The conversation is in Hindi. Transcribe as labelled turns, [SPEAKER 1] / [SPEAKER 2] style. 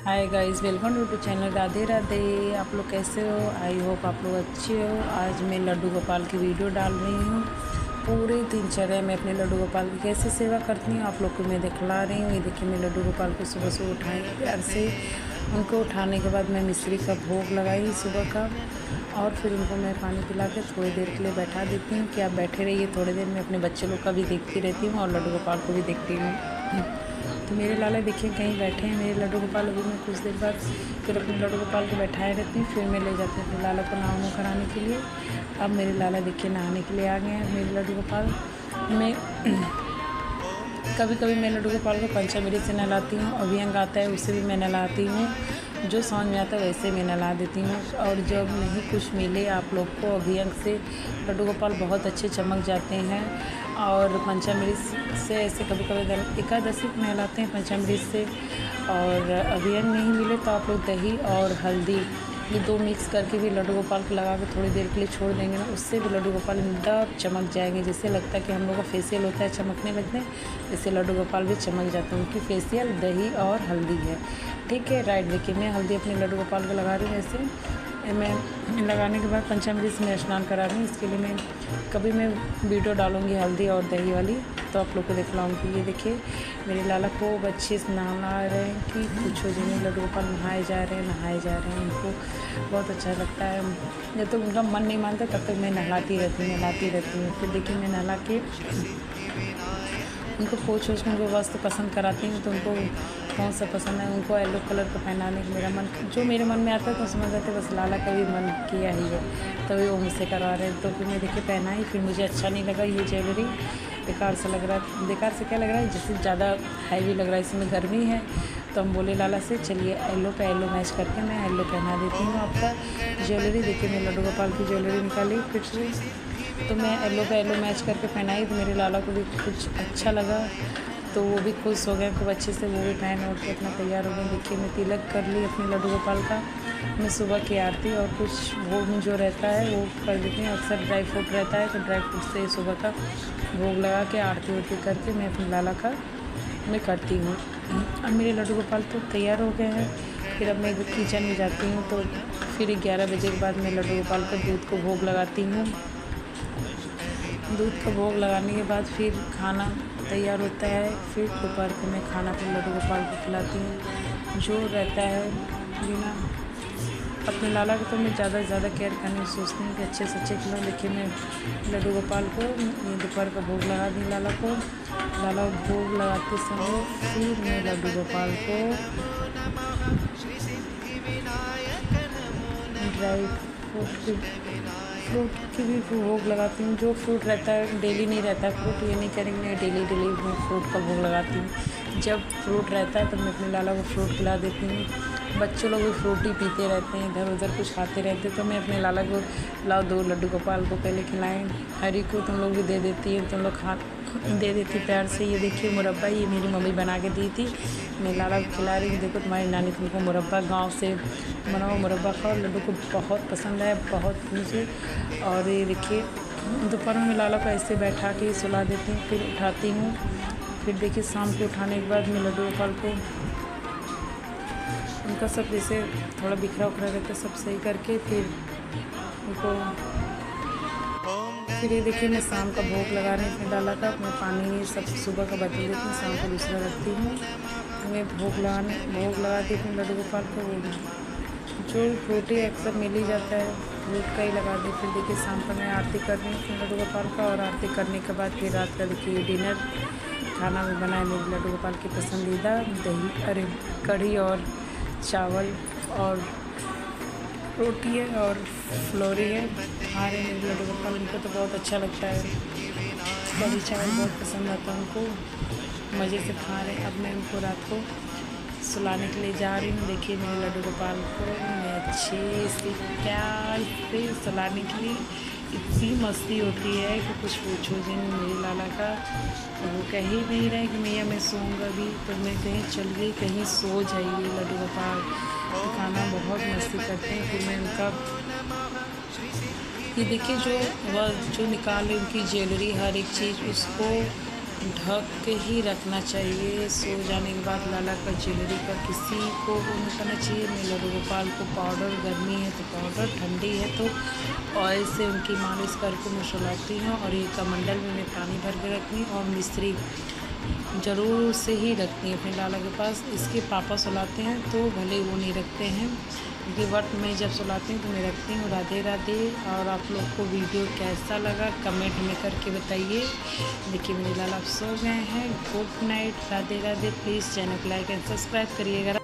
[SPEAKER 1] Hi guys, welcome to channel Radhe Radhe. आप लोग कैसे हो? आई होप आप लोग अच्छे हो। आज मैं लड्डू गोपाल की वीडियो डाल रही हूँ। पूरे दिनचर्या में अपने लड्डू गोपाल की कैसे सेवा करती हूँ आप लोग को मैं दिखला रही हूँ। ये देखिए, मैं लड्डू गोपाल को सुबह से उठाई प्यार से। उनको उठाने के बाद मैं मिश्री का भोग लगाई सुबह का, और फिर उनको मैं पानी पिला के थोड़ी देर के लिए बैठा देती हूँ कि आप बैठे रहिए। थोड़ी देर मैं अपने बच्चे लोग का भी देखती रहती हूँ और लड्डू गोपाल को भी देखती हूँ। तो मेरे लाला देखिए कहीं बैठे हैं मेरे लड्डू गोपाल। अभी मैं कुछ देर बाद फिर अपने लड्डू गोपाल को बैठाए रहती हूँ, फिर मैं ले जाती हूँ अपने लाला को नहा कराने के लिए। अब मेरे लाला देखिए नहाने के लिए आ गए हैं मेरे लड्डू गोपाल। मैं कभी कभी मैं लड्डू गोपाल को पंचामृत से नहलाती हूँ, अभियंग आता है उससे भी मैं नहलाती हूँ। जो समझ में आता है वैसे मैं नहला देती हूँ। और जब नहीं कुछ मिले आप लोग को अभियंग से, लड्डू गोपाल बहुत अच्छे चमक जाते हैं। और पंचामृत से ऐसे कभी कभी एकादशी को नहलाते हैं पंचामृत से। और अभियंग नहीं मिले तो आप लोग दही और हल्दी ये दो मिक्स करके भी लड्डू गोपाल को लगा के थोड़ी देर के लिए छोड़ देंगे ना, उससे भी लड्डू गोपाल एकदम चमक जाएंगे। जैसे लगता है कि हम लोग का फेशियल होता है चमकने लगते हैं, जैसे लड्डू गोपाल भी चमक जाते हैं। उनकी फेशियल दही और हल्दी है। ठीक है, राइट। देखिए मैं हल्दी अपने लड्डू गोपाल को लगा रही हूँ। ऐसे मैं लगाने के बाद पंचामृत से मैं स्नान करा रही हूँ। इसके लिए मैं कभी मैं वीडियो डालूँगी हल्दी और दही वाली, तो आप लोग को दिखलाऊँगी। ये देखिए मेरे लाला को बच्चे नहा रहे हैं कि पूछो जी नहीं, लड्डू गोपाल नहाए जा रहे हैं। उनको बहुत अच्छा लगता है। जब तक उनका मन नहीं मानता तब तक मैं नहलाती रहती हूँ। फिर देखिए मैं नहला के उनको पोछ वोछ के उनको वस्त्र पसंद कराती हूँ। तो उनको कौन सा पसंद है, उनको येलो कलर का पहनाने का मेरा मन, जो मेरे मन में आता है तो समझ आते बस लाला का भी मन किया ही है, तभी वो मुझसे करवा रहे हैं। तो फिर मैं देखिए पहनाई, फिर मुझे अच्छा नहीं लगा ये ज्वेलरी, बेकार सा लग रहा है। बेकार से क्या लग रहा है, जैसे ज़्यादा हैवी लग रहा है, इसमें गर्मी है। तो हम बोले लाला से चलिए येलो पे येलो मैच करके मैं येलो पहना देती हूँ आपका ज्वेलरी। देखिए मैं लड्डू गोपाल की ज्वेलरी निकाली फिर से, तो मैं येलो पे येलो मैच करके पहनाई। तो मेरे लाला को भी कुछ अच्छा लगा, तो वो भी खुश हो गए खूब अच्छे से। वो भी पहन और के अपना तैयार हो गए। देखिए मैं तिलक कर ली अपने लड्डू गोपाल का। मैं सुबह की आरती और कुछ भोग में जो रहता है वो कर देती हूँ। अक्सर ड्राई फ्रूट रहता है तो ड्राई फ्रूट से सुबह का भोग लगा के आरती उरती करके मैं अपने लाला का मैं करती हूँ। अब मेरे लड्डू गोपाल तो तैयार हो गए हैं। फिर अब मैं किचन में जाती हूँ, तो फिर 11 बजे के बाद मैं लड्डू गोपाल का दूध को भोग लगाती हूँ। दूध का भोग लगाने के बाद फिर खाना तैयार होता है। फिर दोपहर को मैं खाना फिर लड्डू गोपाल को खिलाती हूँ जो रहता है। बिना अपने लाला को तो मैं ज़्यादा से ज़्यादा केयर करने की सोचती हूँ कि अच्छे से अच्छे खिलाऊँ। देखिए मैं लड्डू गोपाल को ये दोपहर का भोग लगा दी लाला को। लाला भोग लगाते समय फिर मैं लड्डू गोपाल को ड्राई फ्रूट की भी भोग लगाती हूँ। जो फ्रूट रहता है डेली नहीं रहता है फ्रूट, ये नहीं करेंगे डेली मैं फ्रूट का भोग लगाती हूँ। जब फ्रूट रहता है तो मैं अपने लाला को फ्रूट खिला देती हूँ। बच्चों लोग भी फ्रूट ही पीते रहते हैं, इधर उधर कुछ खाते रहते हैं। तो मैं अपने लाला को लाओ दो लड्डू गोपाल को पहले खिलाएँ, हरी को तुम लोग भी दे देती है, तुम लोग खा दे देती प्यार से। ये देखिए मुरब्बा, ये मेरी मम्मी बना के दी थी, मैं लाला को खिला रही हूँ। देखो तुम्हारी नानी तुमको मुरब्बा गांव से बना हुआ मुरब्बा खाओ, लड्डू को बहुत पसंद है बहुत मुझे। और ये देखिए दोपहर में लाला को ऐसे बैठा के सुला देती हूँ, फिर उठाती हूँ। फिर देखिए शाम को उठाने के बाद मैं लड्डू गोपाल को उनका सब जैसे थोड़ा बिखरा उखरा रहता है सब सही करके फिर उनको फिर ये देखिए मैं शाम का भोग लगा रही हूँ अपने लाला का। मैं पानी सब सुबह का बदल देती हूँ, शाम को दूसरा रखती हूँ। मैं भोग लगा के अपने लड्डू गोपाल को जो फ्रूट ही अक्सर मिल ही जाता है फ्रूट का ही लगा दी। फिर देखिए शाम को मैं आरती कर रही हूँ अपने लड्डू गोपाल का, और आरती करने के बाद फिर रात का देखिए डिनर खाना में बनाया मेरे लड्डू गोपाल की पसंदीदा कढ़ी और चावल और रोटी है और फ्लोरी है। खा रहे मेरे लड्डू गोपाल, उनको तो बहुत अच्छा लगता है, कढ़ी चावल बहुत पसंद आता है उनको, मज़े से खा रहे हैं। अब मैं उनको रात को सुलाने के लिए जा रही हूँ। देखिए मेरे लड्डू गोपाल को मैं अच्छे से प्यार से सुलाने के लिए इतनी मस्ती होती है कि कुछ पूछो जिन मेरे लाला का। वो कह ही नहीं रहे कि मैया मैं सोऊंगा भी, तो मैं कहीं चल गई कहीं सो जाइए लड्डू गोपाल। तो खाना बहुत मस्ती करते हैं। फिर मैं उनका ये देखिए जो निकाल रही उनकी ज्वेलरी हर एक चीज़ उसको ढक के ही रखना चाहिए। सो जाने के बाद लाला का ज्वेलरी का किसी को वो नहीं करना चाहिए। मैं लड्डू गोपाल को पाउडर, गर्मी है तो पाउडर, ठंडी है तो ऑयल से उनकी मालिश करके मैं सुलाती हूँ। और ये कमंडल में मैं पानी भर के रखती हूँ और मिश्री ज़रूर से ही रखती हैं अपने लाला के पास। इसके पापा सुलाते हैं तो भले वो नहीं रखते हैं, क्योंकि बट मैं जब सुलाती हूँ तो मैं रखती हूँ। राधे राधे। और आप लोग को वीडियो कैसा लगा कमेंट में करके बताइए। देखिए मेरे लाला अब सो गए हैं। Good night, Radhe Radhe. Please channel को लाइक एंड सब्सक्राइब करिएगा।